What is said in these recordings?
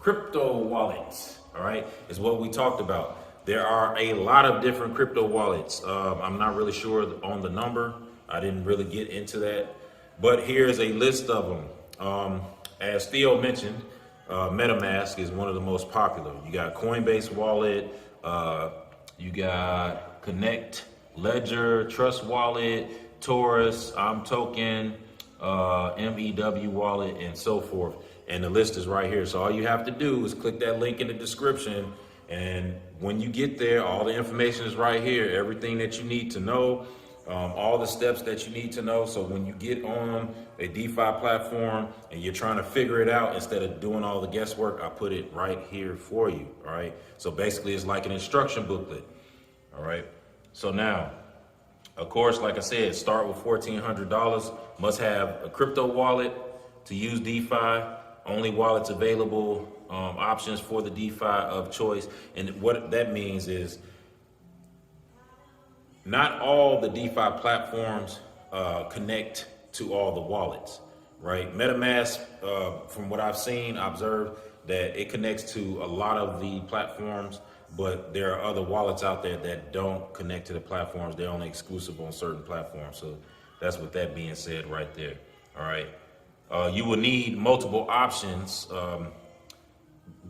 crypto wallets, all right, is what we talked about. There are a lot of different crypto wallets. I'm not really sure on the number. I didn't really get into that, but here's a list of them. As Theo mentioned, MetaMask is one of the most popular. You got Coinbase wallet, you got Connect, Ledger, Trust Wallet, Taurus, Token, MEW wallet, and so forth. And the list is right here. So all you have to do is click that link in the description. And when you get there, all the information is right here. Everything that you need to know, all the steps that you need to know. So when you get on a DeFi platform and you're trying to figure it out, instead of doing all the guesswork, I put it right here for you. All right. So basically it's like an instruction booklet. All right. So now, of course, like I said, start with $1,400. Must have a crypto wallet to use DeFi. Only wallets available, options for the DeFi of choice. And what that means is not all the DeFi platforms connect to all the wallets, right? MetaMask, from what I've seen, observed that it connects to a lot of the platforms, but there are other wallets out there that don't connect to the platforms. They're only exclusive on certain platforms. So that's with that being said right there. All right. You will need multiple options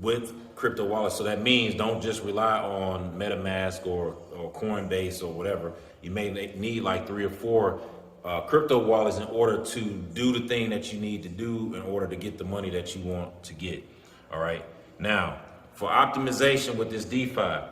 with crypto wallets. So that means don't just rely on MetaMask or Coinbase or whatever. You may need like 3 or 4 crypto wallets in order to do the thing that you need to do in order to get the money that you want to get. All right. Now, for optimization with this DeFi,